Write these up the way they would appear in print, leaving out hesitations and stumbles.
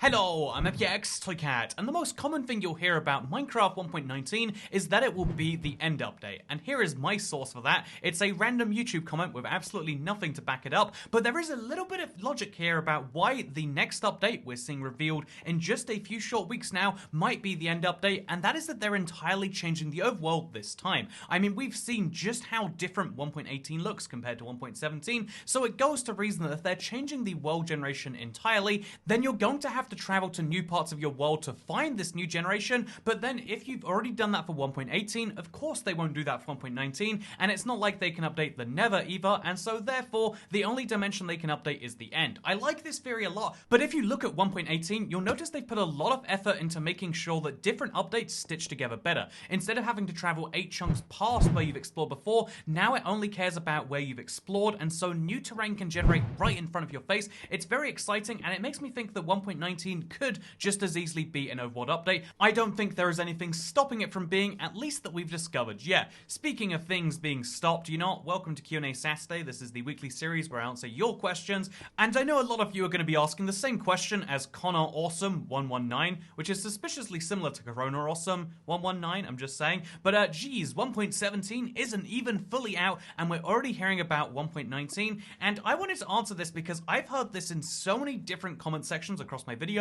Hello, I'm FX Toycat, and the most common thing you'll hear about Minecraft 1.19 is that it will be the end update. And here is my source for that. It's a random YouTube comment with absolutely nothing to back it up, but there is a little bit of logic here about why the next update we're seeing revealed in just a few short weeks now might be the end update, and that is that they're entirely changing the overworld this time. I mean, we've seen just how different 1.18 looks compared to 1.17, so it goes to reason that if they're changing the world generation entirely, then you're going to have to travel to new parts of your world to find this new generation. But then if you've already done that for 1.18, of course they won't do that for 1.19, and it's not like they can update the Nether either, and so therefore the only dimension they can update is the end. I like this theory a lot, but if you look at 1.18, you'll notice they've put a lot of effort into making sure that different updates stitch together better. Instead of having to travel 8 chunks past where you've explored before, now it only cares about where you've explored, and so new terrain can generate right in front of your face. It's very exciting, and it makes me think that 1.19 could just as easily be an overworld update. I don't think there is anything stopping it from being, at least that we've discovered yet. Speaking of things being stopped, you know what? Welcome to Q&A Saturday. This is the weekly series where I answer your questions, and I know a lot of you are going to be asking the same question as Connor Awesome 119, which is suspiciously similar to Corona Awesome 119, I'm just saying. But geez, 1.17 isn't even fully out, and we're already hearing about 1.19, and I wanted to answer this because I've heard this in so many different comment sections across my videos,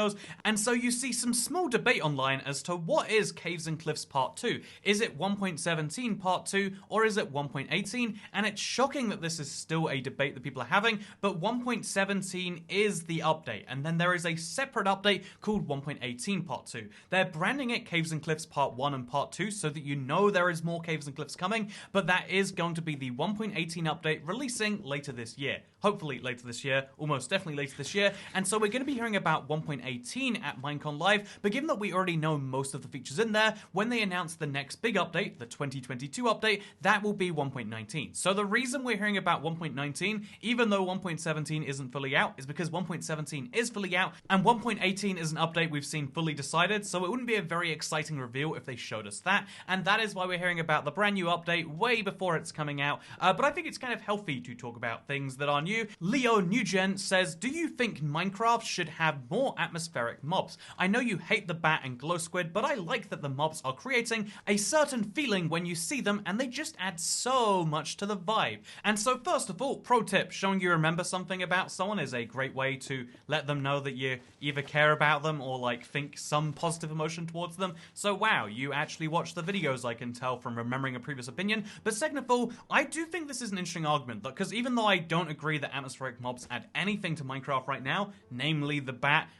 and so you see some small debate online as to what is Caves and Cliffs Part 2. Is it 1.17 Part 2, or is it 1.18? And it's shocking that this is still a debate that people are having, but 1.17 is the update, and then there is a separate update called 1.18 Part 2. They're branding it Caves and Cliffs Part 1 and Part 2 so that you know there is more Caves and Cliffs coming, but that is going to be the 1.18 update releasing later this year. Hopefully later this year, almost definitely later this year, and so we're going to be hearing about 1.18 at Minecon Live, but given that we already know most of the features in there, when they announce the next big update, the 2022 update, that will be 1.19. So the reason we're hearing about 1.19, even though 1.17 isn't fully out, is because 1.17 is fully out, and 1.18 is an update we've seen fully decided, so it wouldn't be a very exciting reveal if they showed us that, and that is why we're hearing about the brand new update way before it's coming out, but I think it's kind of healthy to talk about things that are new. Leo Nugent says, do you think Minecraft should have more atmospheric mobs? I know you hate the bat and glow squid, but I like that the mobs are creating a certain feeling when you see them, and they just add so much to the vibe. And so first of all, pro tip, showing you remember something about someone is a great way to let them know that you either care about them or like think some positive emotion towards them. So wow, you actually watch the videos, I can tell from remembering a previous opinion. But second of all, I do think this is an interesting argument, because even though I don't agree that atmospheric mobs add anything to Minecraft right now, namely the bat,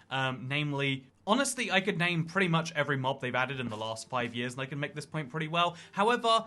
honestly, I could name pretty much every mob they've added in the last 5 years, and I can make this point pretty well. However,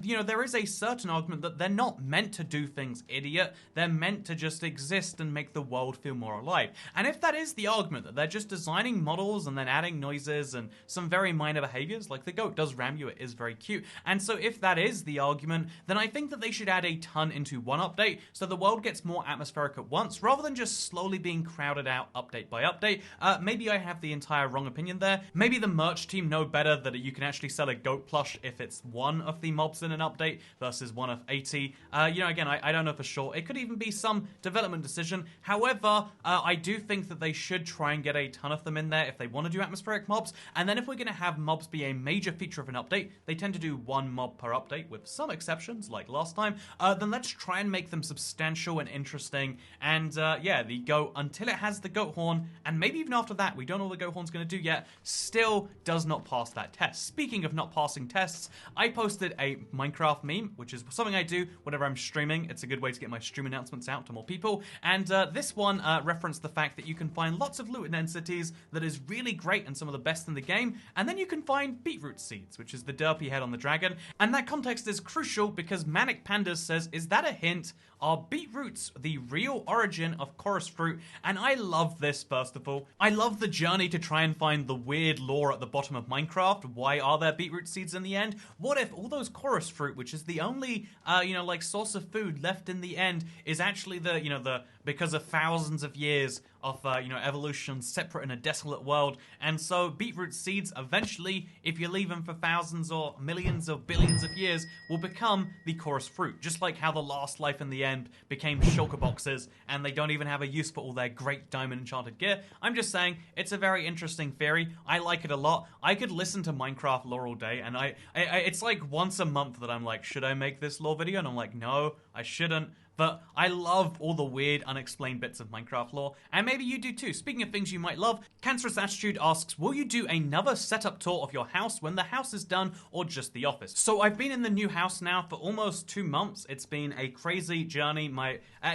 you know, there is a certain argument that they're not meant to do things idiot. They're meant to just exist and make the world feel more alive. And if that is the argument, that they're just designing models and then adding noises and some very minor behaviors, like the goat does ram you, it is very cute. And so if that is the argument, then I think that they should add a ton into one update, so the world gets more atmospheric at once, rather than just slowly being crowded out update by update. Maybe I have the entire wrong opinion there. Maybe the merch team know better that you can actually sell a goat plush if it's one of the mobs in an update versus one of 80. You know, again, I don't know for sure. It could even be some development decision. However, I do think that they should try and get a ton of them in there if they want to do atmospheric mobs. And then if we're going to have mobs be a major feature of an update, they tend to do one mob per update with some exceptions, like last time. Then let's try and make them substantial and interesting. And yeah, the goat, until it has the goat horn, and maybe even after that, we don't know what the goat horn's going to do yet, still does not pass that test. Speaking of not passing tests, I posted a Minecraft meme, which is something I do whenever I'm streaming. It's a good way to get my stream announcements out to more people, and this one referenced the fact that you can find lots of loot in end cities that is really great and some of the best in the game, and then you can find Beetroot Seeds, which is the derpy head on the dragon, and that context is crucial because Manic Pandas says, is that a hint? Are beetroots the real origin of chorus fruit? And I love this, first of all. I love the journey to try and find the weird lore at the bottom of Minecraft. Why are there beetroot seeds in the end? What if all those chorus fruit, which is the only, you know, like source of food left in the end, is actually the, you know, the because of thousands of years of evolution separate in a desolate world. And so Beetroot Seeds eventually, if you leave them for thousands or millions or billions of years, will become the chorus fruit, just like how the last life in the end became shulker boxes and they don't even have a use for all their great diamond enchanted gear. I'm just saying, it's a very interesting theory. I like it a lot. I could listen to Minecraft lore all day, and it's like once a month that I'm like, should I make this lore video? And I'm like, no, I shouldn't. But I love all the weird, unexplained bits of Minecraft lore, and maybe you do too. Speaking of things you might love, Cancerous Attitude asks, will you do another setup tour of your house when the house is done, or just the office? So I've been in the new house now for almost 2 months. It's been a crazy journey.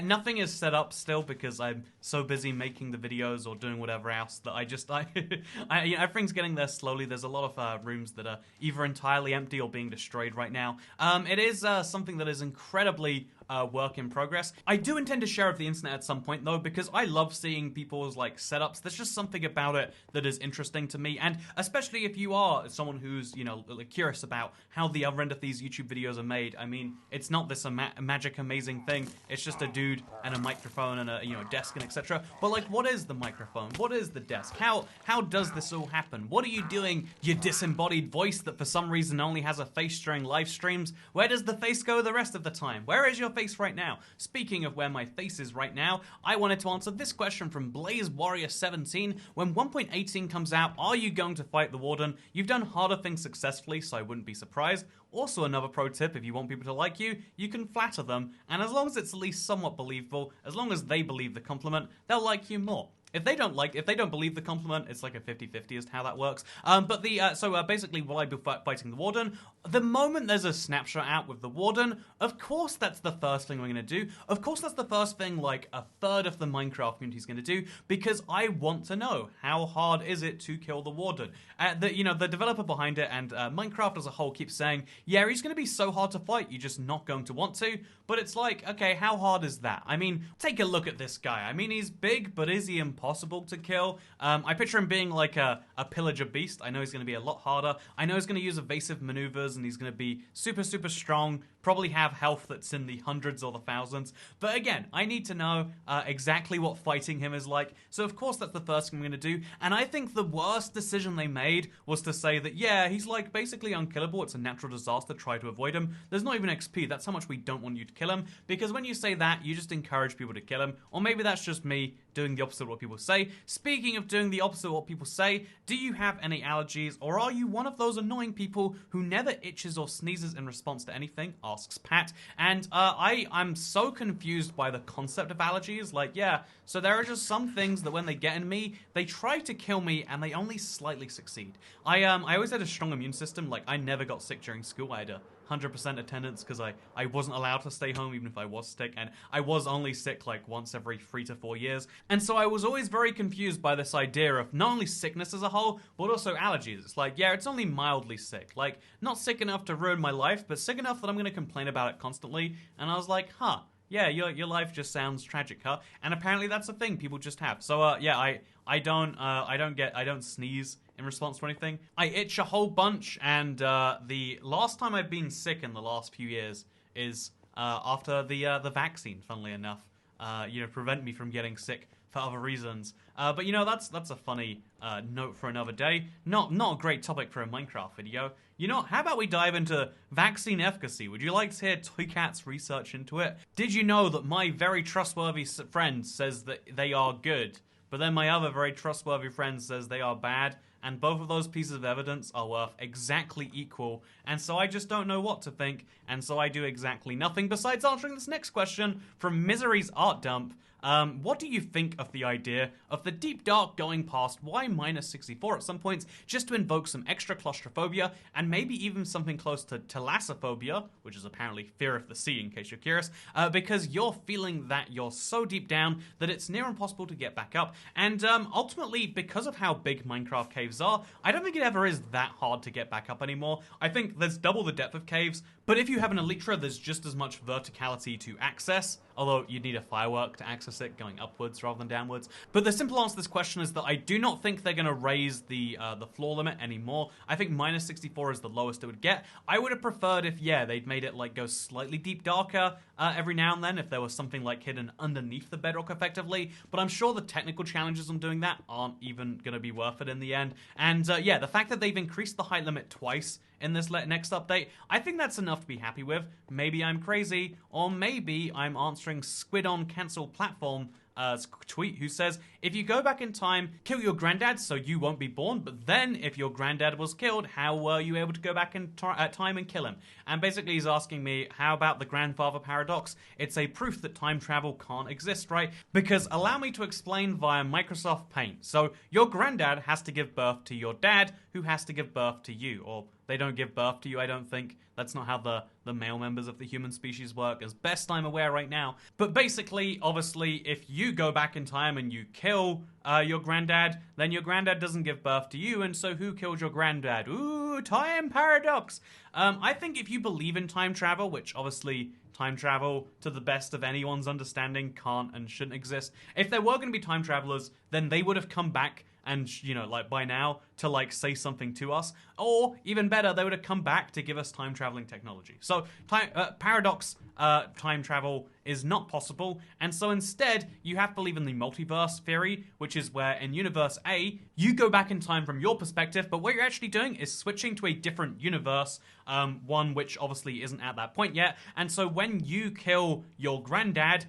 Nothing is set up still because I'm so busy making the videos or doing whatever else that everything's getting there slowly. There's a lot of rooms that are either entirely empty or being destroyed right now. It is something that is incredibly work in progress. I do intend to share with the internet at some point though, because I love seeing people's setups. There's just something about it that is interesting to me, and especially if you are someone who's curious about how the other end of these YouTube videos are made. I mean, it's not this magic amazing thing. It's just a dude and a microphone and a desk and etc. But what is the microphone? What is the desk? How does this all happen? What are you doing, you disembodied voice that for some reason only has a face during live streams? Where does the face go the rest of the time? Where is your face right now? Speaking of where my face is right now, I wanted to answer this question from Blaze Warrior 17. When 1.18 comes out, are you going to fight the Warden? You've done harder things successfully, so I wouldn't be surprised. Also, another pro tip, if you want people to like you, you can flatter them, and as long as it's at least somewhat believable, as long as they believe the compliment, they'll like you more. If they don't believe the compliment, it's like a 50-50 as to how that works. Basically, will I be fighting the Warden? The moment there's a snapshot out with the Warden, of course that's the first thing we're going to do. Of course that's the first thing a third of the Minecraft community is going to do, because I want to know, how hard is it to kill the Warden? The developer behind it and Minecraft as a whole keeps saying, yeah, he's going to be so hard to fight, you're just not going to want to. But it's like, okay, how hard is that? I mean, take a look at this guy. I mean, he's big, but is he impossible to kill? I picture him being like a pillager beast. I know he's going to be a lot harder. I know he's going to use evasive maneuvers, and he's going to be super, super strong, probably have health that's in the hundreds or the thousands. But again, I need to know exactly what fighting him is like. So of course that's the first thing I'm going to do. And I think the worst decision they made was to say that, yeah, he's basically unkillable. It's a natural disaster. Try to avoid him. There's not even XP. That's how much we don't want you to kill him. Because when you say that, you just encourage people to kill him. Or maybe that's just me doing the opposite of what people say. Speaking of doing the opposite of what people say, do you have any allergies, or are you one of those annoying people who never itches or sneezes in response to anything? Asks Pat. And I'm so confused by the concept of allergies. So there are just some things that when they get in me, they try to kill me and they only slightly succeed. I always had a strong immune system. I never got sick during school. I had 100% attendance because I wasn't allowed to stay home even if I was sick, and I was only sick once every 3 to 4 years. And so I was always very confused by this idea of not only sickness as a whole, but also allergies. It's yeah, it's only mildly sick. Not sick enough to ruin my life, but sick enough that I'm going to complain about it constantly. And I was like, huh, yeah, your life just sounds tragic, huh? And apparently that's a thing people just have. So yeah, I don't sneeze in response to anything. I itch a whole bunch, and the last time I've been sick in the last few years is after the vaccine, funnily enough. Prevent me from getting sick for other reasons. But that's a funny note for another day. Not a great topic for a Minecraft video. How about we dive into vaccine efficacy? Would you like to hear Toycat's research into it? Did you know that my very trustworthy friend says that they are good, but then my other very trustworthy friend says they are bad? And both of those pieces of evidence are worth exactly equal. And so I just don't know what to think. And so I do exactly nothing besides answering this next question from Misery's Art Dump. What do you think of the idea of the Deep Dark going past Y-64 at some points just to invoke some extra claustrophobia and maybe even something close to thalassophobia, which is apparently fear of the sea in case you're curious, because you're feeling that you're so deep down that it's near impossible to get back up. And ultimately, because of how big Minecraft caves are, I don't think it ever is that hard to get back up anymore. I think there's double the depth of caves, but if you have an Elytra, there's just as much verticality to access. although you'd need a firework to access it going upwards rather than downwards. But the simple answer to this question is that I do not think they're going to raise the floor limit anymore. I think minus 64 is the lowest it would get. I would have preferred if, yeah, they'd made it like go slightly deep darker every now and then, if there was something like hidden underneath the bedrock effectively, but I'm sure the technical challenges on doing that aren't even going to be worth it in the end. And yeah, the fact that they've increased the height limit twice in this next update, I think that's enough to be happy with. Maybe I'm crazy, or maybe I'm answering Squid on Cancel Platform tweet, who says, if you go back in time, kill your granddad so you won't be born, but then if your granddad was killed, how were you able to go back in time and kill him? And basically he's asking me, how about the grandfather paradox? It's a proof that time travel can't exist, right? Because allow me to explain via Microsoft Paint. So your granddad has to give birth to your dad, who has to give birth to you, or they don't give birth to you, I don't think. That's not how the male members of the human species work, as best I'm aware right now. But basically, obviously, if you go back in time and you kill your granddad, then your granddad doesn't give birth to you, and so who killed your granddad? Ooh, time paradox! I think if you believe in time travel, which obviously time travel, to the best of anyone's understanding, can't and shouldn't exist. If there were going to be time travelers, then they would have come back and, you know, like by now, to like say something to us. Or, even better, they would have come back to give us time traveling technology. So, paradox time travel is not possible, and so instead, you have to believe in the multiverse theory, which is where in universe A, you go back in time from your perspective, but what you're actually doing is switching to a different universe, one which obviously isn't at that point yet, and so when you kill your granddad,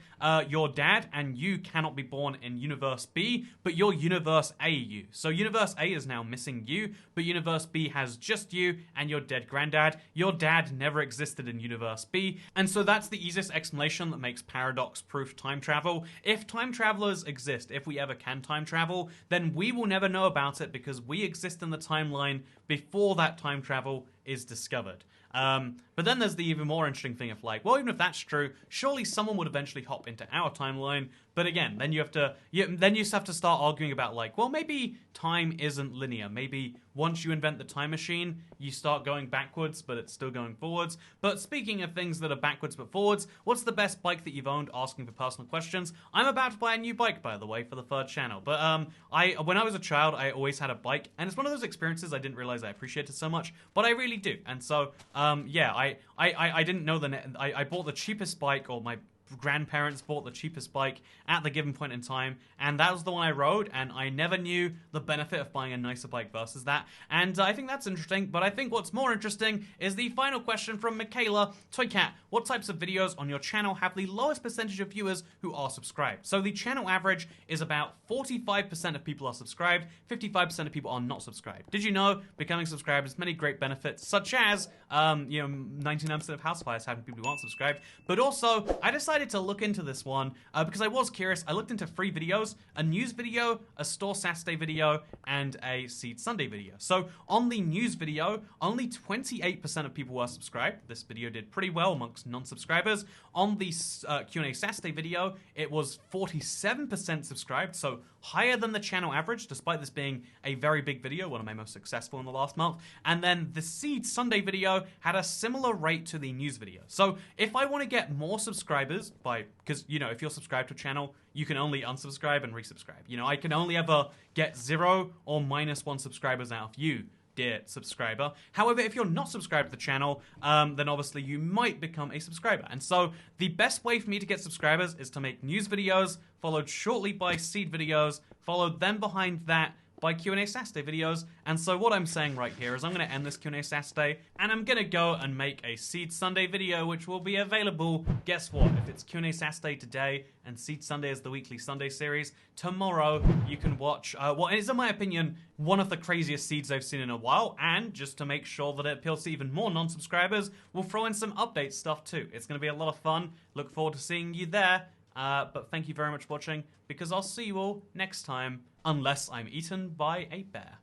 your dad, and you cannot be born in universe B, but your universe A you. So universe A is now missing you, but universe B has just you and your dead granddad. Your dad never existed in universe B, and so that's the easiest explanation that makes paradox-proof time travel. If time travelers exist, if we ever can time travel, then we will never know about it because we exist in the timeline before that time travel is discovered. But then there's the even more interesting thing of like, well, even if that's true, surely someone would eventually hop into our timeline. But again, then you just have to start arguing about like, well, maybe time isn't linear. Maybe once you invent the time machine, you start going backwards, but it's still going forwards. But speaking of things that are backwards but forwards, what's the best bike that you've owned? Asking for personal questions. I'm about to buy a new bike, by the way, for the third channel. But when I was a child, I always had a bike, and it's one of those experiences I didn't realize I appreciated so much, but I really do. And so, yeah, I didn't know I bought the cheapest bike, or my grandparents bought the cheapest bike at the given point in time, and that was the one I rode, and I never knew the benefit of buying a nicer bike versus that, and I think that's interesting. But I think what's more interesting is the final question from Michaela Toycat. What types of videos on your channel have the lowest percentage of viewers who are subscribed? So the channel average is about 45% of people are subscribed, 55% of people are not subscribed. Did you know becoming subscribed has many great benefits, such as 99% of house fires having people who aren't subscribed, but also I decided to look into this one because I was curious. I looked into 3 videos: a news video, a Store Saturday video, and a Seed Sunday video. So on the news video, only 28% of people were subscribed. This video did pretty well amongst non-subscribers. On the Q&A Saturday video, it was 47% subscribed, so higher than the channel average, despite this being a very big video, one of my most successful in the last month. And then the Seed Sunday video had a similar rate to the news video. So if I want to get more subscribers, because, you know, if you're subscribed to a channel, you can only unsubscribe and resubscribe. You know, I can only ever get 0 or -1 subscribers out of you, dear subscriber. However, if you're not subscribed to the channel, then obviously you might become a subscriber. And so the best way for me to get subscribers is to make news videos, followed shortly by Seed videos, followed then behind that by Q&A Saturday videos. And so what I'm saying right here is I'm going to end this Q&A Saturday, and I'm going to go and make a Seed Sunday video, which will be available, guess what, if it's Q&A Saturday today, and Seed Sunday is the weekly Sunday series, tomorrow you can watch what is, in my opinion, one of the craziest seeds I've seen in a while, and just to make sure that it appeals to even more non-subscribers, we'll throw in some update stuff too. It's going to be a lot of fun. Look forward to seeing you there. But thank you very much for watching, because I'll see you all next time, unless I'm eaten by a bear.